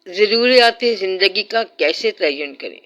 ضروریات زندگی کا کیسے تعین کریں؟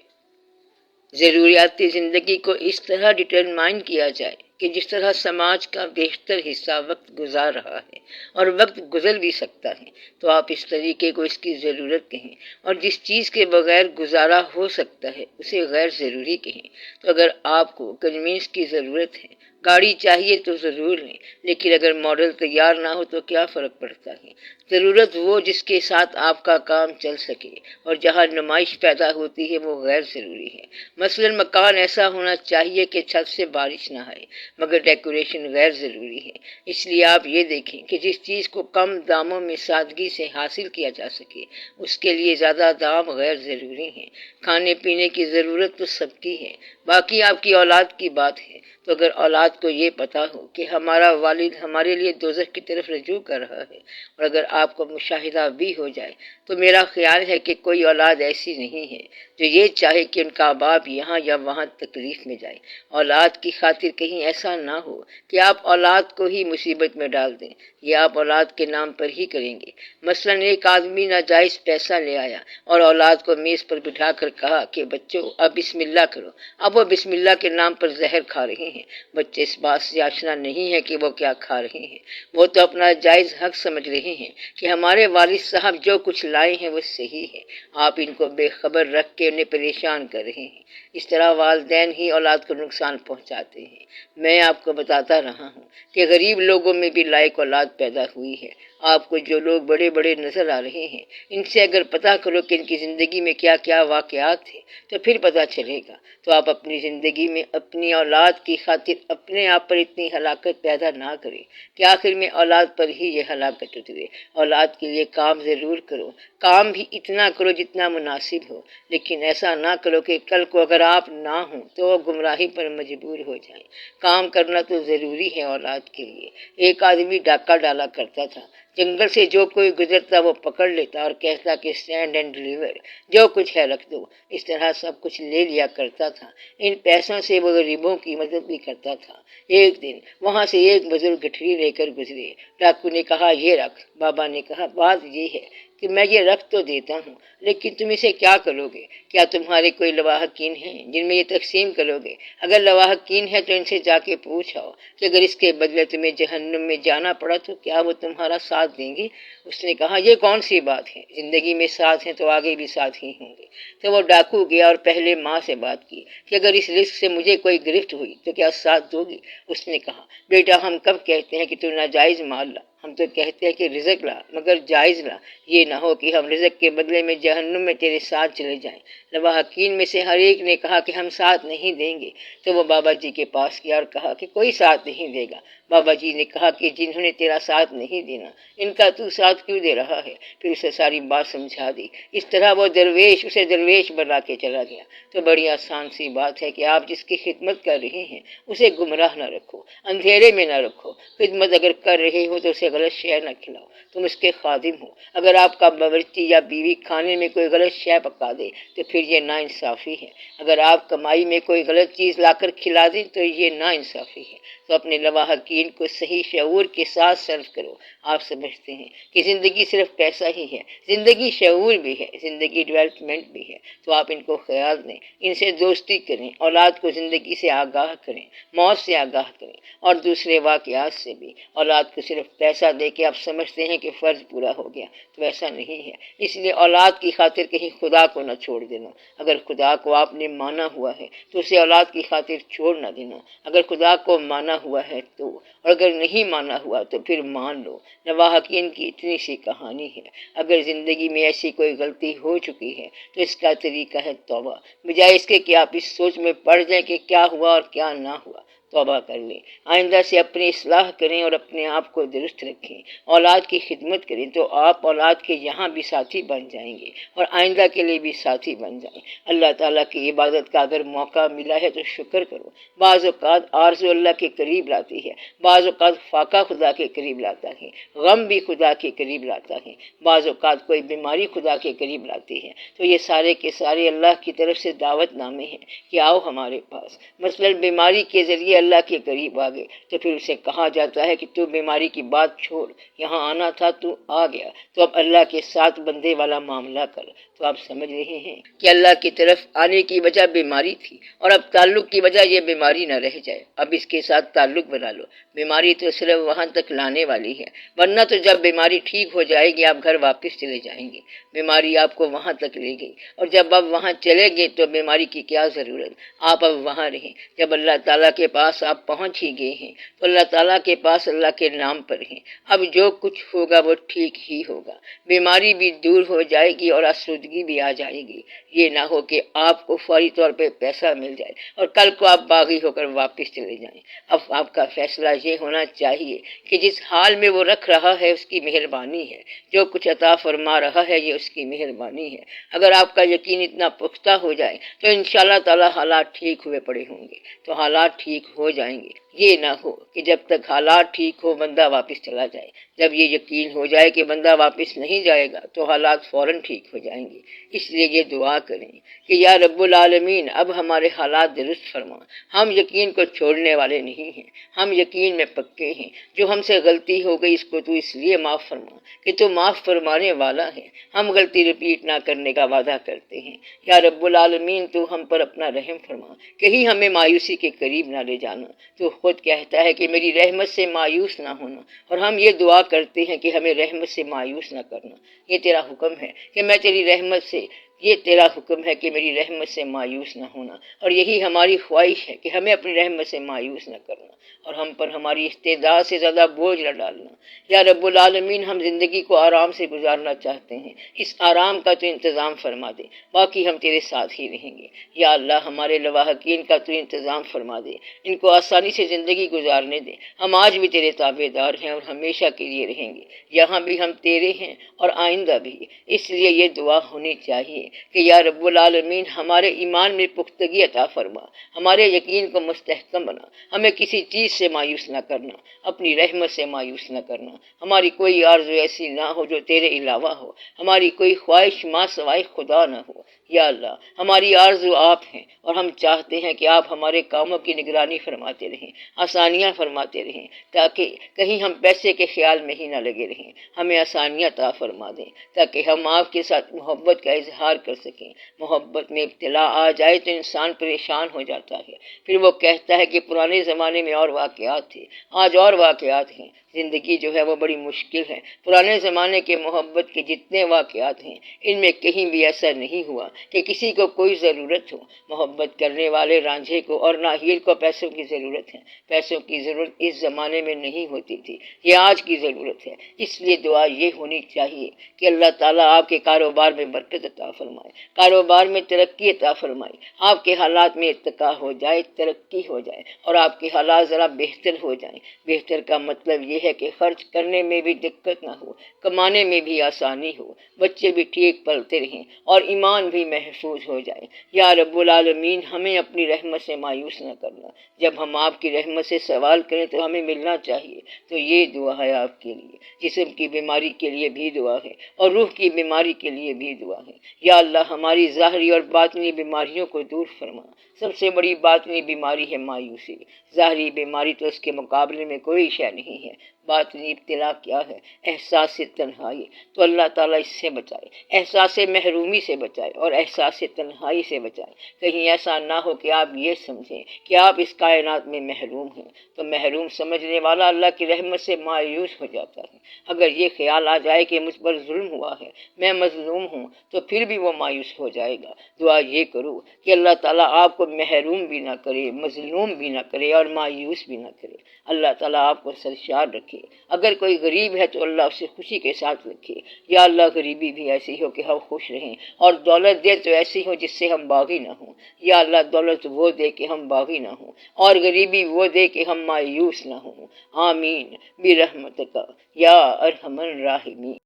ضروریات زندگی کو اس طرح ڈٹرمائن کیا جائے کہ جس طرح سماج کا بیشتر حصہ وقت گزار رہا ہے اور وقت گزر بھی سکتا ہے، تو آپ اس طریقے کو اس کی ضرورت کہیں، اور جس چیز کے بغیر گزارا ہو سکتا ہے اسے غیر ضروری کہیں۔ تو اگر آپ کو کنوینس کی ضرورت ہے، گاڑی چاہیے تو ضرور لیں، لیکن اگر ماڈل تیار نہ ہو تو کیا فرق پڑتا ہے؟ ضرورت وہ جس کے ساتھ آپ کا کام چل سکے، اور جہاں نمائش پیدا ہوتی ہے وہ غیر ضروری ہے۔ مثلاً مکان ایسا ہونا چاہیے کہ چھت سے بارش نہ آئے، مگر ڈیکوریشن غیر ضروری ہے۔ اس لیے آپ یہ دیکھیں کہ جس چیز کو کم داموں میں سادگی سے حاصل کیا جا سکے اس کے لیے زیادہ دام غیر ضروری ہیں۔ کھانے پینے کی ضرورت تو سب کی ہے، باقی آپ کی اولاد کی بات ہے۔ تو اگر اولاد کو یہ پتا ہو کہ ہمارا والد ہمارے لیے دوزخ کی طرف رجوع کر رہا ہے، اور اگر آپ کو مشاہدہ بھی ہو جائے، تو میرا خیال ہے کہ کوئی اولاد ایسی نہیں ہے جو یہ چاہے کہ ان کا باپ یہاں یا وہاں تکلیف میں جائے۔ اولاد کی خاطر کہیں ایسا نہ ہو کہ آپ اولاد کو ہی مصیبت میں ڈال دیں، یہ آپ اولاد کے نام پر ہی کریں گے۔ مثلاً ایک آدمی ناجائز پیسہ لے آیا اور اولاد کو میز پر بٹھا کر کہا کہ بچوں اب بسم اللہ کرو۔ اب وہ بسم اللہ کے نام پر زہر کھا رہے ہیں۔ بچے اس بات سے آشنا نہیں ہے کہ وہ کیا کھا رہے ہیں، وہ تو اپنا جائز حق سمجھ رہے ہیں کہ ہمارے والد صاحب جو کچھ لائے ہیں وہ صحیح ہے۔ آپ ان کو بے خبر رکھ کے انہیں پریشان کر رہے ہیں۔ اس طرح والدین ہی اولاد کو نقصان پہنچاتے ہیں۔ میں آپ کو بتاتا رہا ہوں کہ غریب لوگوں میں بھی لائق اولاد پیدا ہوئی ہے۔ آپ کو جو لوگ بڑے بڑے نظر آ رہے ہیں، ان سے اگر پتہ کرو کہ ان کی زندگی میں کیا کیا واقعات تھے تو پھر پتہ چلے گا۔ تو آپ اپنی زندگی میں اپنی اولاد کی خاطر اپنے آپ پر اتنی ہلاکت پیدا نہ کریں کہ آخر میں اولاد پر ہی یہ ہلاکت اترے۔ اولاد کے لیے کام ضرور کرو، کام بھی اتنا کرو جتنا مناسب ہو، لیکن ایسا نہ کرو کہ کل کو اگر آپ نہ ہوں تو وہ گمراہی پر مجبور ہو جائیں۔ کام کرنا تو ضروری ہے اولاد کے لیے۔ ایک آدمی ڈاکہ ڈالا کرتا تھا، جنگل سے جو کوئی گزرتا وہ پکڑ لیتا اور کہتا کہ سینڈ اینڈ ڈلیور، جو کچھ ہے رکھ دو۔ اس طرح سب کچھ لے لیا کرتا تھا۔ ان پیسوں سے وہ غریبوں کی مدد بھی کرتا تھا۔ ایک دن وہاں سے ایک بزرگ گٹھری لے کر گزرے۔ ڈاکو نے کہا یہ رکھ۔ بابا نے کہا بات یہ ہے کہ میں یہ رکھ تو دیتا ہوں، لیکن تم اسے کیا کرو گے؟ کیا تمہارے کوئی لواحقین ہیں جن میں یہ تقسیم کرو گے؟ اگر لواحقین ہے تو ان سے جا کے پوچھو کہ اگر اس کے بدلے تمہیں جہنم میں جانا پڑا تو کیا وہ تمہارا ساتھ دیں گے؟ اس نے کہا یہ کون سی بات ہے، زندگی میں ساتھ ہیں تو آگے بھی ساتھ ہی ہوں گے۔ تو وہ ڈاکو گیا اور پہلے ماں سے بات کی کہ اگر اس رزق سے مجھے کوئی گرفت ہوئی تو کیا ساتھ دو گی؟ اس نے کہا بیٹا ہم کب کہتے ہیں کہ تو ناجائز مال لا، ہم تو کہتے ہیں کہ رزق لا مگر جائز لا، یہ نہ ہو کہ ہم رزق کے بدلے میں جہنم میں تیرے ساتھ چلے جائیں۔ لواحقین میں سے ہر ایک نے کہا کہ ہم ساتھ نہیں دیں گے۔ تو وہ بابا جی کے پاس گیا اور کہا کہ کوئی ساتھ نہیں دے گا۔ بابا جی نے کہا کہ جنہوں نے تیرا ساتھ نہیں دینا ان کا تو ساتھ کیوں دے رہا ہے؟ پھر اسے ساری بات سمجھا دی۔ اس طرح وہ درویش اسے درویش بنا کے چلا گیا۔ تو بڑی آسان سی بات ہے کہ آپ جس کی خدمت کر رہے ہیں اسے گمراہ نہ رکھو، اندھیرے میں نہ رکھو۔ خدمت اگر کر رہے ہو تو اسے غلط شے نہ کھلاؤ، تم اس کے خادم ہو۔ اگر آپ کا باورچی یا بیوی کھانے میں کوئی غلط شے پکا دے تو پھر یہ ناانصافی ہے۔ اگر آپ کمائی میں کوئی غلط چیز لا کر کھلا دیں تو یہ ناانصافی ہے۔ تو اپنے لواحقین کو صحیح شعور کے ساتھ سرو کرو۔ آپ سمجھتے ہیں کہ زندگی صرف پیسہ ہی ہے، زندگی شعور بھی ہے، زندگی ڈیولپمنٹ بھی ہے، تو آپ ان کو خیال دیں، ان سے دوستی کریں، اولاد کو زندگی سے آگاہ کریں، موت سے آگاہ کریں اور دوسرے واقعات سے بھی۔ اولاد کو صرف پیسہ دے کے آپ سمجھتے ہیں کہ فرض پورا ہو گیا، تو ایسا نہیں ہے۔ اس لیے اولاد کی خاطر کہیں خدا کو نہ چھوڑ دینا۔ اگر خدا کو آپ نے مانا ہوا ہے تو اسے اولاد کی خاطر چھوڑ نہ دینا۔ اگر خدا کو مانا ہوا ہے تو، اور اگر نہیں مانا ہوا تو پھر مان لو۔ لواحقین کی اتنی سی کہانی ہے۔ اگر زندگی میں ایسی کوئی غلطی ہو چکی ہے تو اس کا طریقہ ہے توبہ، بجائے اس کے کہ آپ اس سوچ میں پڑ جائیں کہ کیا ہوا اور کیا نہ ہوا۔ توبہ کر لیں، آئندہ سے اپنی اصلاح کریں اور اپنے آپ کو درست رکھیں، اولاد کی خدمت کریں تو آپ اولاد کے یہاں بھی ساتھی بن جائیں گے اور آئندہ کے لیے بھی ساتھی بن جائیں۔ اللہ تعالیٰ کی عبادت کا اگر موقع ملا ہے تو شکر کرو۔ بعض اوقات آرزو اللہ کے قریب لاتی ہے، بعض اوقات فاقہ خدا کے قریب لاتا ہے، غم بھی خدا کے قریب لاتا ہے، بعض اوقات کوئی بیماری خدا کے قریب لاتی ہے۔ تو یہ سارے کے سارے اللہ کی طرف سے دعوت نامے ہیں کہ آؤ ہمارے پاس۔ مثلاً بیماری کے ذریعے اللہ کے قریب آ گئے تو پھر اسے کہا جاتا ہے کہ تو بیماری کی بات چھوڑ، یہاں آنا تھا تو آ گیا، تو اب اللہ کے ساتھ بندے والا معاملہ کر۔ تو آپ سمجھ رہے ہیں کہ اللہ کی طرف آنے کی وجہ بیماری تھی، اور اب تعلق کی وجہ یہ بیماری نہ رہ جائے، اب اس کے ساتھ تعلق بنا لو۔ بیماری تو صرف وہاں تک لانے والی ہے، ورنہ تو جب بیماری ٹھیک ہو جائے گی آپ گھر واپس چلے جائیں گے۔ بیماری آپ کو وہاں تک لے گئی، اور جب آپ وہاں چلے گئے تو بیماری کی کیا ضرورت، آپ اب وہاں رہیں۔ جب اللہ تعالیٰ کے پاس آپ پہنچ ہی گئے ہیں تو اللہ تعالیٰ کے پاس اللہ کے نام پر ہیں، اب جو کچھ ہوگا وہ ٹھیک ہی ہوگا، بیماری بھی دور ہو جائے گی اور آسودگی بھی آ جائے گی۔ یہ نہ ہو کہ آپ کو فوری طور پہ پیسہ مل جائے اور کل کو آپ باغی ہو کر واپس چلے جائیں۔ اب آپ کا فیصلہ یہ ہونا چاہیے کہ جس حال میں وہ رکھ رہا ہے اس کی مہربانی ہے، جو کچھ عطا فرما رہا ہے یہ اس کی مہربانی ہے۔ اگر آپ کا یقین اتنا پختہ ہو جائے تو انشاءاللہ تعالی حالات ٹھیک ہوئے پڑے ہوں گے، تو حالات ٹھیک ہو جائیں گے۔ یہ نہ ہو کہ جب تک حالات ٹھیک ہو بندہ واپس چلا جائے۔ جب یہ یقین ہو جائے کہ بندہ واپس نہیں جائے گا تو حالات فوراً ٹھیک ہو جائیں گے۔ اس لیے یہ دعا کریں کہ یا رب العالمین اب ہمارے حالات درست فرما۔ ہم یقین کو چھوڑنے والے نہیں ہیں، ہم یقین میں پکے ہیں۔ جو ہم سے غلطی ہو گئی اس کو تو اس لیے معاف فرما کہ تو معاف فرمانے والا ہے۔ ہم غلطی رپیٹ نہ کرنے کا وعدہ کرتے ہیں۔ یا رب العالمین تو ہم پر اپنا رحم فرما، کہیں ہمیں مایوسی کے قریب نہ لے جانا۔ تو خود کہتا ہے کہ میری رحمت سے مایوس نہ ہونا، اور ہم یہ دعا کرتے ہیں کہ ہمیں رحمت سے مایوس نہ کرنا۔ یہ تیرا حکم ہے کہ میں تیری رحمت سے، یہ تیرا حکم ہے کہ میری رحمت سے مایوس نہ ہونا، اور یہی ہماری خواہش ہے کہ ہمیں اپنی رحمت سے مایوس نہ کرنا، اور ہم پر ہماری استعداد سے زیادہ بوجھ نہ ڈالنا۔ یا رب العالمین ہم زندگی کو آرام سے گزارنا چاہتے ہیں، اس آرام کا تو انتظام فرما دے، باقی ہم تیرے ساتھ ہی رہیں گے۔ یا اللہ ہمارے لواحقین کا تو انتظام فرما دے، ان کو آسانی سے زندگی گزارنے دے۔ ہم آج بھی تیرے تابع دار ہیں اور ہمیشہ کے لیے رہیں گے، یہاں بھی ہم تیرے ہیں اور آئندہ بھی۔ اس لیے یہ دعا ہونی چاہیے کہ یا رب العالمین ہمارے ایمان میں پختگی عطا فرما، ہمارے یقین کو مستحکم بنا، ہمیں کسی چیز سے مایوس نہ کرنا، اپنی رحمت سے مایوس نہ کرنا۔ ہماری کوئی آرزو ایسی نہ ہو جو تیرے علاوہ ہو، ہماری کوئی خواہش ماں سوائے خدا نہ ہو۔ یا اللہ ہماری آرزو آپ ہیں، اور ہم چاہتے ہیں کہ آپ ہمارے کاموں کی نگرانی فرماتے رہیں، آسانیاں فرماتے رہیں، تاکہ کہیں ہم پیسے کے خیال میں ہی نہ لگے رہیں۔ ہمیں آسانیاں عطا فرما دیں تاکہ ہم آپ کے ساتھ محبت کا اظہار کر سکیں۔ محبت میں ابتلا آ جائے تو انسان پریشان ہو جاتا ہے، پھر وہ کہتا ہے کہ پرانے زمانے میں اور واقعات تھے، آج اور واقعات ہیں۔ زندگی جو ہے وہ بڑی مشکل ہے۔ پرانے زمانے کے محبت کے جتنے واقعات ہیں ان میں کہیں بھی ایسا نہیں ہوا کہ کسی کو کوئی ضرورت ہو۔ محبت کرنے والے رانجھے کو اور ناہیل کو پیسوں کی ضرورت ہے۔ پیسوں کی ضرورت اس زمانے میں نہیں ہوتی تھی، یہ آج کی ضرورت ہے۔ اس لیے دعا یہ ہونی چاہیے کہ اللہ تعالیٰ آپ کے کاروبار میں برکت عطا فرمائے، کاروبار میں ترقی عطا فرمائے، آپ کے حالات میں ارتقا ہو جائے، ترقی ہو جائے، اور آپ کے حالات ذرا بہتر ہو جائیں۔ بہتر کا مطلب یہ ہے کہ خرچ کرنے میں بھی دقت نہ ہو، کمانے میں بھی آسانی ہو، بچے بھی ٹھیک پلتے رہیں اور ایمان بھی محفوظ ہو جائے۔ یا رب العالمین ہمیں اپنی رحمت سے مایوس نہ کرنا۔ جب ہم آپ کی رحمت سے سوال کریں تو ہمیں ملنا چاہیے۔ تو یہ دعا ہے آپ کے لیے، جسم کی بیماری کے لیے بھی دعا ہے اور روح کی بیماری کے لیے بھی دعا ہے۔ یا اللہ ہماری ظاہری اور باطنی بیماریوں کو دور فرما۔ سب سے بڑی باطنی بیماری ہے مایوسی، ظاہری بیماری تو اس کے مقابلے میں کوئی شے نہیں ہے۔ باطنی ابتلا کیا ہے؟ احساس تنہائی، تو اللہ تعالیٰ اس سے بچائے، احساس محرومی سے بچائے اور احساس تنہائی سے بچائے۔ کہیں ایسا نہ ہو کہ آپ یہ سمجھیں کہ آپ اس کائنات میں محروم ہیں، تو محروم سمجھنے والا اللہ کی رحمت سے مایوس ہو جاتا ہے۔ اگر یہ خیال آ جائے کہ مجھ پر ظلم ہوا ہے، میں مظلوم ہوں، تو پھر بھی وہ مایوس ہو جائے گا۔ دعا یہ کرو کہ اللہ تعالیٰ آپ کو محروم بھی نہ کرے، مظلوم بھی نہ کرے اور مایوس بھی نہ کرے۔ اللہ تعالیٰ آپ کو سرشار رکھے۔ اگر کوئی غریب ہے تو اللہ اسے خوشی کے ساتھ رکھے۔ یا اللہ غریبی بھی ایسی ہو کہ ہم خوش رہیں، اور دولت دے تو ایسی ہو جس سے ہم باغی نہ ہوں۔ یا اللہ دولت وہ دے کہ ہم باغی نہ ہوں، اور غریبی وہ دے کہ ہم مایوس نہ ہوں۔ آمین برحمتک یا ارحم الراحمین۔